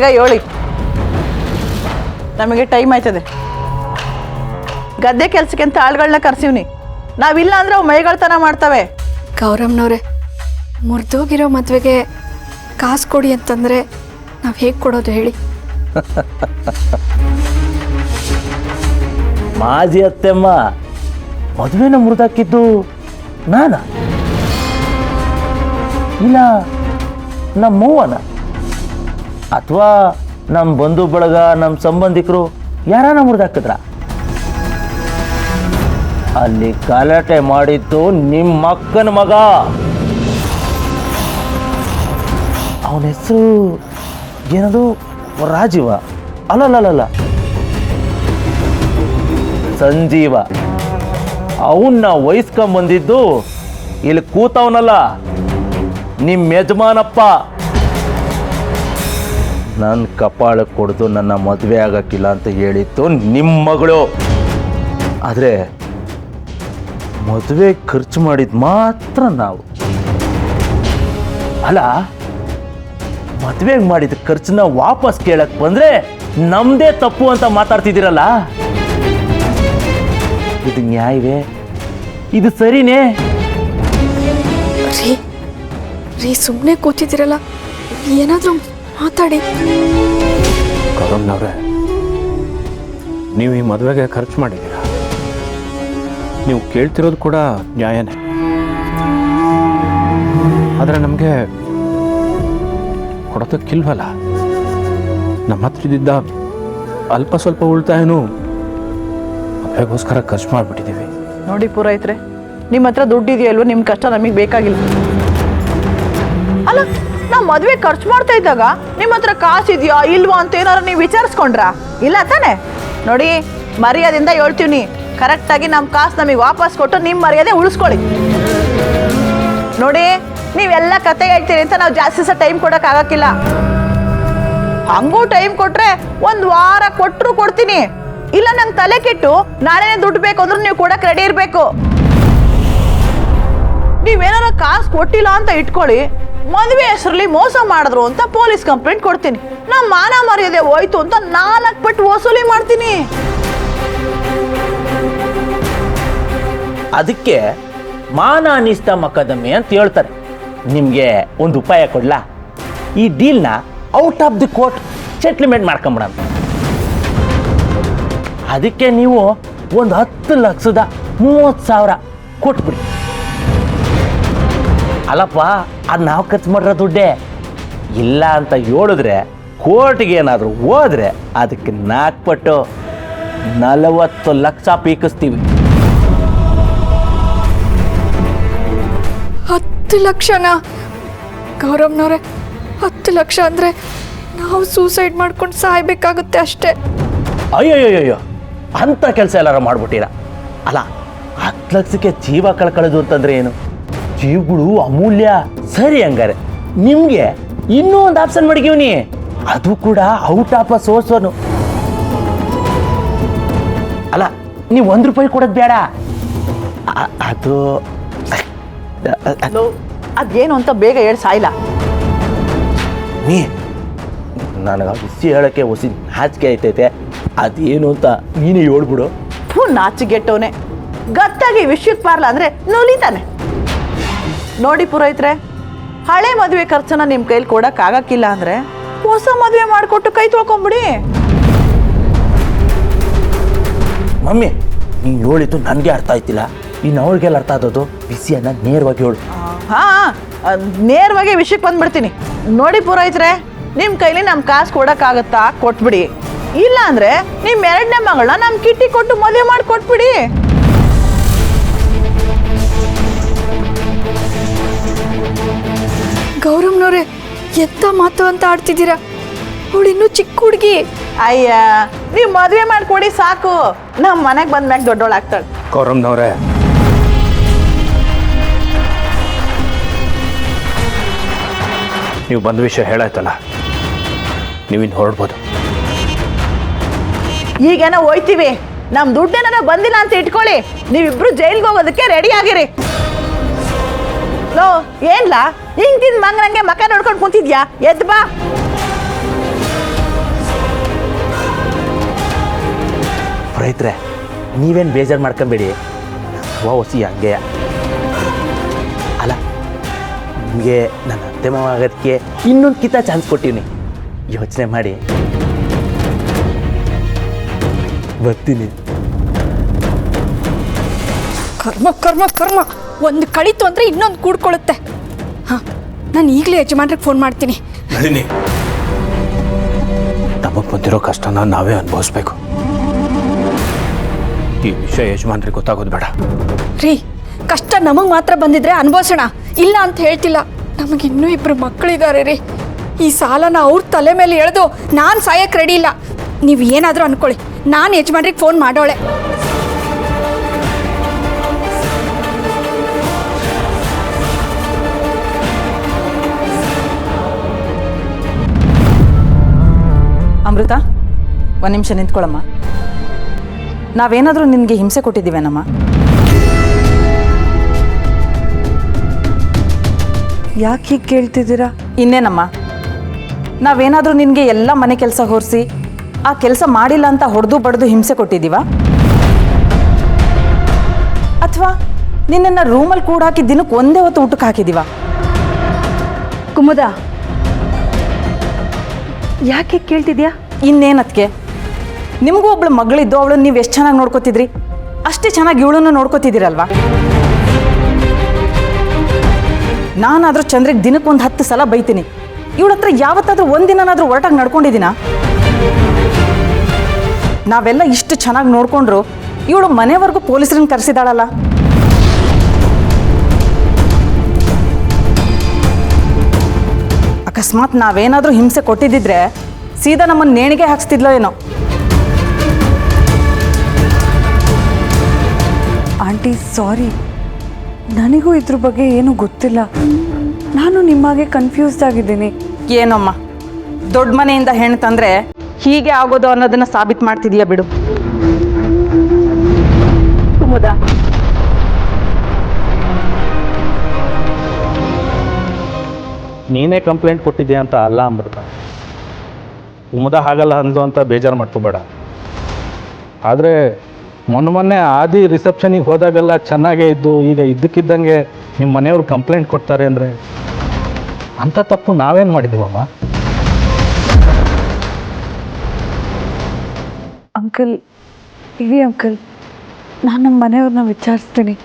ಬೇಗ ಹೇಳಿ, ನಮಗೆ ಟೈಮ್ ಆಯ್ತದೆ. ಗದ್ದೆ ಕೆಲ್ಸಕ್ಕೆ ಅಂತ ಆಳುಗಳನ್ನ ಕರ್ಸೀವ್ನಿ. ನಾವಿಲ್ಲ ಅಂದ್ರೆ ಅವು ಮೈಗಳ್ತನ ಮಾಡ್ತವೆ. ಗೌರಮ್ನವ್ರೆ, ಮುರಿದೋಗಿರೋ ಮದುವೆಗೆ ಕಾಸು ಕೊಡಿ ಅಂತಂದರೆ ನಾವು ಹೇಗೆ ಕೊಡೋದು ಹೇಳಿ? ಮಾಜಿ ಅತ್ತೆಮ್ಮ ಮದುವೆನ ಮುರಿದಾಕಿದ್ದು ನಾನ ಇಲ್ಲ ನಮ್ಮವ್ವನ ಅಥವಾ ನಮ್ಮ ಬಂಧು ಬಳಗ ನಮ್ಮ ಸಂಬಂಧಿಕರು ಯಾರಾನ ಮುರಿದಾಕಿದ್ರ? ಅಲ್ಲಿ ಗಲಾಟೆ ಮಾಡಿದ್ದು ನಿಮ್ಮ ಅಕ್ಕನ ಮಗ. ಅವನ ಹೆಸರು ಏನದು? ರಾಜೀವ ಅಲ್ಲಲ್ಲ, ಸಂಜೀವ. ಅವನ್ನ ವಹಿಸ್ಕೊಂಬಂದಿದ್ದು ಇಲ್ಲಿ ಕೂತವನಲ್ಲ, ನಿಮ್ಮ ಯಜಮಾನಪ್ಪ. ನನ್ನ ಕಪಾಳಕ್ಕೆ ಕೊಡ್ದು ನನ್ನ ಮದುವೆ ಆಗಕ್ಕಿಲ್ಲ ಅಂತ ಹೇಳಿತ್ತು ನಿಮ್ಮ ಮಗಳು. ಆದರೆ ಮದುವೆ ಖರ್ಚು ಮಾಡಿದ ಮಾತ್ರ ನಾವು. ಅಲ್ಲ, ಮದುವೆಗೆ ಮಾಡಿದ ಖರ್ಚನ್ನ ವಾಪಸ್ ಕೇಳಕ್ಕೆ ಬಂದರೆ ನಮ್ಮದೇ ತಪ್ಪು ಅಂತ ಮಾತಾಡ್ತಿದ್ದೀರಲ್ಲ, ಇದು ನ್ಯಾಯವೇ? ಇದು ಸರಿನೇ? ರೀ ಸುಮ್ಮನೆ ಕೂತಿದ್ದೀರಲ್ಲ, ಏನಾದರೂ ಮಾತಾಡಿ. ಗೌರಮ್ನವ್ರೆ, ನೀವು ಈ ಮದುವೆಗೆ ಖರ್ಚು ಮಾಡಿದ್ದೀರಾ. ನೀವು ಕೇಳ್ತಿರೋದು ಕೂಡ ನ್ಯಾಯನೇ. ಆದರೆ ನಮಗೆ ಕೊಡೋದಕ್ಕಿಲ್ವಲ್ಲ. ನಮ್ಮ ಹತ್ರದಿದ್ದ ಅಲ್ಪ ಸ್ವಲ್ಪ ಉಳಿತಾಯನೂ ಮದುವೆಗೋಸ್ಕರ ಖರ್ಚು ಮಾಡಿಬಿಟ್ಟಿದ್ದೀವಿ. ನೋಡಿ ಪೂರೈತ್ರೆ, ನಿಮ್ಮ ಹತ್ರ ದುಡ್ಡಿದೆಯಲ್ವ, ನಿಮ್ಮ ಕಷ್ಟ ನಮಗೆ ಬೇಕಾಗಿಲ್ಲ. ಅಲ್ಲ, ನಾವು ಮದುವೆ ಖರ್ಚು ಮಾಡ್ತಾ ಇದ್ದಾಗ ನಿಮ್ಮ ಹತ್ರ ಕಾಸಿದೆಯಾ ಇಲ್ವಾ ಅಂತ ಏನಾದ್ರು ನೀವು ವಿಚಾರಿಸ್ಕೊಂಡ್ರಾ? ಇಲ್ಲ ತಾನೆ? ನೋಡಿ, ಮರ್ಯಾದೆಯಿಂದ ಹೇಳ್ತೀವಿ, ಕರೆಕ್ಟಾಗಿ ನಮ್ಮ ಕಾಸು ನಮಗೆ ವಾಪಸ್ ಕೊಟ್ಟು ನಿಮ್ಮ ಮರ್ಯಾದೆ ಉಳಿಸ್ಕೊಳ್ಳಿ. ನೋಡಿ, ನೀವೆಲ್ಲ ಕತೆ ಹೇಳ್ತೀರಿ ಅಂತ ನಾವು ಜಾಸ್ತಿ ಸಹ ಟೈಮ್ ಕೊಡೋಕ್ಕಾಗಕ್ಕಿಲ್ಲ. ಹಂಗೂ ಟೈಮ್ ಕೊಟ್ರೆ 1 ವಾರ ಕೊಟ್ಟರು ಕೊಡ್ತೀನಿ. ಇಲ್ಲ ನಂಗೆ ತಲೆ ಕೆಟ್ಟು ನಾಳೆನೇ ದುಡ್ಡು ಬೇಕು ಅಂದ್ರೂ ನೀವು ಕೊಡಕ್ಕೆ ರೆಡಿ ಇರಬೇಕು. ನೀವೇನಾರ ಕಾಸು ಕೊಟ್ಟಿಲ್ಲ ಅಂತ ಇಟ್ಕೊಳ್ಳಿ, ಮದುವೆ ಹೆಸರಲ್ಲಿ ಮೋಸ ಮಾಡಿದ್ರು ಅಂತ ಪೊಲೀಸ್ ಕಂಪ್ಲೇಂಟ್ ಕೊಡ್ತೀನಿ. ನಮ್ಮ ಮಾನ ಮರ್ಯಾದೆ ಹೋಯ್ತು ಅಂತ 4 ಪಟ್ಟು ವಸೂಲಿ ಮಾಡ್ತೀನಿ. ಅದಕ್ಕೆ ಮಾನ ಅನಿಸ್ತ ಮೊಕದ್ದಮೆ ಅಂತ ಹೇಳ್ತಾರೆ. ನಿಮಗೆ ಒಂದು ಉಪಾಯ ಕೊಡ್ಲಾ? ಈ ಡೀಲ್ನ out of the court settlement ಮಾಡ್ಕೊಂಬಿಡೋಣ. ಅದಕ್ಕೆ ನೀವು ಒಂದು 10,30,000 ಕೊಟ್ಬಿಡಿ. ಅಲ್ಲಪ್ಪ, ಅದು ನಾವು ಖರ್ಚು ಮಾಡಿರೋ ದುಡ್ಡೇ. ಇಲ್ಲ ಅಂತ ಹೇಳಿದ್ರೆ ಕೋರ್ಟ್ಗೆ ಏನಾದರೂ ಹೋದ್ರೆ ಅದಕ್ಕೆ 4 ಪಟ್ಟು 40 ಲಕ್ಷ ಪೀಕಿಸ್ತೀವಿ. 10 ಲಕ್ಷನಾ? ಗೌರಮ್ನವ್ರೆ, 10 ಲಕ್ಷ ಅಂದರೆ ನಾವು ಸೂಸೈಡ್ ಮಾಡ್ಕೊಂಡು ಸಾಯ್ಬೇಕಾಗುತ್ತೆ ಅಷ್ಟೇ. ಅಯ್ಯೋ, ಅಂಥ ಕೆಲಸ ಎಲ್ಲಾರ ಮಾಡ್ಬಿಟ್ಟಿರ? ಅಲ್ಲ, 10 ಲಕ್ಷಕ್ಕೆ ಜೀವ ಕಳ್ಕೊಳ್ಳೋದು ಅಂತಂದ್ರೆ ಏನು? ಜೀವಗಳು ಅಮೂಲ್ಯ. ಸರಿ, ಹಂಗಾರೆ ನಿಮಗೆ ಇನ್ನೂ ಒಂದು ಆಪ್ಷನ್ ಮಡಗಿವ್ನಿ, ಅದು ಕೂಡ ಔಟ್ ಆಫ್ ಅ ಸೋರ್ಸನು. ಅಲ್ಲ, ನೀವು 1 ರೂಪಾಯಿ ಕೊಡೋದು ಬೇಡ. ಅದು ಅದೇನು ಅಂತ ಬೇಗ ಹೇಳಿ ಸಾಯಿಲ್ಲ. ನೀ ನನಗೆ ವಿಷಯ ಹೇಳೋಕ್ಕೆ ಹೊಸ ನಾಚಿಕೆ ಆಯ್ತೈತೆ. ಅದೇನು ಅಂತ ನೀನೇ ಹೇಳ್ಬಿಡು. ನಾಚಿಗೆಟ್ಟವನೇ, ಗತ್ತಾಗಿ ವಿಷಯಕ್ಕೆ ಬಾರ್ಲ ಅಂದ್ರೆ ನುಲಿತಾನೆ. ನೋಡಿ ಪುರೋಹಿತ್ರೆ, ಹಳೆ ಮದುವೆ ಖರ್ಚನ್ನ ನಿಮ್ಮ ಕೈಲಿ ಕೊಡೋಕ್ಕಾಗಕ್ಕಿಲ್ಲ ಅಂದ್ರೆ ಹೊಸ ಮದುವೆ ಮಾಡಿಕೊಟ್ಟು ಕೈ ತೊಳ್ಕೊಂಬಿಡಿ. ಮಮ್ಮಿ, ನೀನು ಹೇಳಿದ್ದು ನನಗೆ ಅರ್ಥ ಆಯ್ತಿಲ್ಲ. ಇನ್ನು ಅವ್ರಿಗೆಲ್ಲ ಅರ್ಥ ಆದದ್ದು ವಿಷಯನ ನೇರವಾಗಿ ಹೇಳು. ನೇರವಾಗಿ ವಿಷಯಕ್ಕೆ ಬಂದ್ಬಿಡ್ತೀನಿ. ನೋಡಿ ಪುರೋಹಿತ್ರೆ, ನಿಮ್ಮ ಕೈಲಿ ನಮ್ಮ ಕಾಸು ಕೊಡೋಕ್ಕಾಗತ್ತಾ? ಕೊಟ್ಬಿಡಿ. ಇಲ್ಲ ಅಂದ್ರೆ ನಿಮ್ಮ 2ನೇ ಮಗಳನ್ನ ನಮ್ಮ ಕಿಟ್ಟಿ ಕೊಟ್ಟು ಮದುವೆ ಮಾಡಿ ಕೊಟ್ಬಿಡಿ. ಗೌರಮ್ನವ್ರೆ, ಎಂತ ಮಾತು ಅಂತ ಆಡ್ತಿದ್ದೀರಾ? ಅವಳು ಇನ್ನೂ ಚಿಕ್ಕ ಹುಡುಗಿ. ಅಯ್ಯ, ನೀವು ಮದುವೆ ಮಾಡಿಕೊಡಿ ಸಾಕು, ನಮ್ಮ ಮನೆಗೆ ಬಂದ್ಮ್ಯಾಗ ದೊಡ್ಡೋಳಾಗ್ತಾಳೆ. ಗೌರಮ್ನವ್ರೆ, ನೀವು ಬಂದ ವಿಷಯ ಹೇಳಾಯ್ತಲ್ಲ, ನೀವಿನ್ನು ಹೊರಡ್ಬೋದು. ಈಗೇನೋ ಹೋಯ್ತೀವಿ, ನಮ್ಮ ದುಡ್ಡೇನ ಬಂದಿಲ್ಲ ಅಂತ ಇಟ್ಕೊಳ್ಳಿ, ನೀವಿಬ್ರು ಜೈಲ್ಗೆ ಹೋಗೋದಕ್ಕೆ ರೆಡಿ ಆಗಿರಿ. ಲೋ, ಏನ್ಲಾ ಹಿಂಗ್ ತಿಂದು ಮಂಗನಂಗೆ ಮಕ್ಕ ನೋಡ್ಕೊಂಡು ಕುಂತಿದ್ಯಾ? ಎದ್ದು ಬಾ. ರೈತರೆ ನೀವೇನು ಬೇಜಾರು ಮಾಡ್ಕೊಂಬೇಡಿ ಹೊಸಿ ಹಂಗೆ ಅಲ್ಲ ನಿಮಗೆ ನನ್ನ ಅತ್ತೆ ಮಾವ ಆಗೋದಕ್ಕೆ ಇನ್ನೊಂದು ಕಿತ ಚಾನ್ಸ್ ಕೊಟ್ಟಿನಿ ಯೋಚನೆ ಮಾಡಿ ಬರ್ತೀನಿ. ಕರ್ಮ ಕರ್ಮ ಕರ್ಮ, ಒಂದು ಕಳಿತು ಅಂದರೆ ಇನ್ನೊಂದು ಕೂಡ್ಕೊಳ್ಳುತ್ತೆ. ಹಾಂ, ನಾನು ಈಗಲೇ ಯಜಮಾನ್ರಿಗೆ ಫೋನ್ ಮಾಡ್ತೀನಿ. ನಳಿನಿ, ನಮಗೆ ಬಂದಿರೋ ಕಷ್ಟನ ನಾವೇ ಅನುಭವಿಸ್ಬೇಕು. ಈ ವಿಷಯ ಯಜಮಾನ್ರಿಗೆ ಗೊತ್ತಾಗೋದು ಬೇಡ. ರೀ, ಕಷ್ಟ ನಮಗೆ ಮಾತ್ರ ಬಂದಿದ್ರೆ ಅನುಭವಿಸೋಣ, ಇಲ್ಲ ಅಂತ ಹೇಳ್ತಿಲ್ಲ. ನಮಗಿನ್ನೂ 2 ಮಕ್ಕಳಿದ್ದಾರೆ ರೀ. ಈ ಸಾಲನ ಅವ್ರ ತಲೆ ಮೇಲೆ ಎಳೆದು ನಾನು ಸಾಯಕ್ಕೆ ರೆಡಿ ಇಲ್ಲ. ನೀವು ಏನಾದರೂ ಅಂದ್ಕೊಳ್ಳಿ, ನಾನು ಯಜಮಾನ್ರಿಗೆ ಫೋನ್ ಮಾಡೋಳೆ. ಅಮೃತ, ಒಂದು ನಿಮಿಷ ನಿಂತ್ಕೊಳ್ಳಮ್ಮ. ನಾವೇನಾದರೂ ನಿನಗೆ ಹಿಂಸೆ ಕೊಟ್ಟಿದ್ದೀವೇನಮ್ಮ? ಯಾಕೆ ಹೀಗೆ ಕೇಳ್ತಿದ್ದೀರಾ? ಇನ್ನೇನಮ್ಮ, ನಾವೇನಾದರೂ ನಿನಗೆ ಎಲ್ಲ ಮನೆ ಕೆಲಸ ಹೊರಿಸಿ ಆ ಕೆಲಸ ಮಾಡಿಲ್ಲ ಅಂತ ಹೊಡೆದು ಬಡ್ದು ಹಿಂಸೆ ಕೊಟ್ಟಿದ್ದೀವ? ಅಥವಾ ನಿನ್ನನ್ನು ರೂಮಲ್ಲಿ ಕೂಡ ಹಾಕಿ ದಿನಕ್ಕೆ ಒಂದೇ ಹೊತ್ತು ಊಟಕ್ಕೆ ಹಾಕಿದ್ದೀವ? ಕುಮುದ, ಯಾಕೆ ಕೇಳ್ತಿದ್ಯಾ? ಇನ್ನೇನತ್ಗೆ, ನಿಮಗೂ ಒಬ್ಳು ಮಗಳಿದ್ದು ಅವಳನ್ನು ನೀವು ಎಷ್ಟು ಚೆನ್ನಾಗಿ ನೋಡ್ಕೋತಿದ್ರಿ, ಅಷ್ಟೇ ಚೆನ್ನಾಗಿ ಇವಳನ್ನು ನೋಡ್ಕೋತಿದ್ದೀರಲ್ವಾ? ನಾನಾದರೂ ಚಂದ್ರಿಗೆ ದಿನಕ್ಕೆ 10 ಸಲ ಬೈತೀನಿ. ಇವಳ ಹತ್ರ ಯಾವತ್ತಾದ್ರೂ ಒಂದಿನಾದ್ರೂ ಹೊರಟಾಗಿ ನಡ್ಕೊಂಡಿದ್ದೀನ? ನಾವೆಲ್ಲ ಇಷ್ಟು ಚೆನ್ನಾಗಿ ನೋಡ್ಕೊಂಡ್ರು ಇವಳು ಮನೆವರೆಗೂ ಪೊಲೀಸರನ್ನ ಕರೆಸಿದಾಳಲ್ಲ. ಅಕಸ್ಮಾತ್ ನಾವೇನಾದರೂ ಹಿಂಸೆ ಕೊಟ್ಟಿದ್ದಿದ್ರೆ ಸೀದಾ ನಮ್ಮನ್ನು ನೇಣಿಗೆ ಹಾಕ್ಸ್ತಿದ್ಲೋ ಏನೋ. ಆಂಟಿ, ಸಾರಿ, ನನಗೂ ಇದ್ರ ಬಗ್ಗೆ ಏನೂ ಗೊತ್ತಿಲ್ಲ. ನಾನು ನಿಮ್ಮಾಗೆ ಕನ್ಫ್ಯೂಸ್ಡ್ ಆಗಿದ್ದೀನಿ. ಏನಮ್ಮ, ದೊಡ್ಡ ಮನೆಯಿಂದ ಹೆಣ್ಣು ತಂದರೆ ಹೀಗೆ ಆಗೋದು ಅನ್ನೋದನ್ನು ಸಾಬೀತು ಮಾಡ್ತಿದೀಯ ಬಿಡು. ಕುಮುದ, ನೀನೇ ಕಂಪ್ಲೇಂಟ್ ಕೊಟ್ಟಿದ್ಯಾ ಅಂತ ಅಲ್ಲ ಅಮೃತ. ಕುಮುದ ಹಾಗಲ್ಲ ಅಂದು ಅಂತ ಬೇಜಾರು ಮಾಡ್ಕೋಬೇಡ. ಆದರೆ ಮೊನ್ನೆ ಆದಿ ರಿಸೆಪ್ಷನಿಗೆ ಹೋದಾಗೆಲ್ಲ ಚೆನ್ನಾಗೇ ಇದ್ದು ಈಗ ಇದ್ದಕ್ಕಿದ್ದಂಗೆ ನಿಮ್ಮ ಮನೆಯವ್ರು ಕಂಪ್ಲೇಂಟ್ ಕೊಡ್ತಾರೆ ಅಂದರೆ ಅಂಥ ತಪ್ಪು ನಾವೇನು ಮಾಡಿದ್ದೀವಮ್ಮ? ಅಂಕಲ್, ಇರಿ ಅಂಕಲ್, ನಾನು ನಮ್ಮ ಮನೆಯವ್ರನ್ನ ವಿಚಾರಿಸ್ತೀನಿ.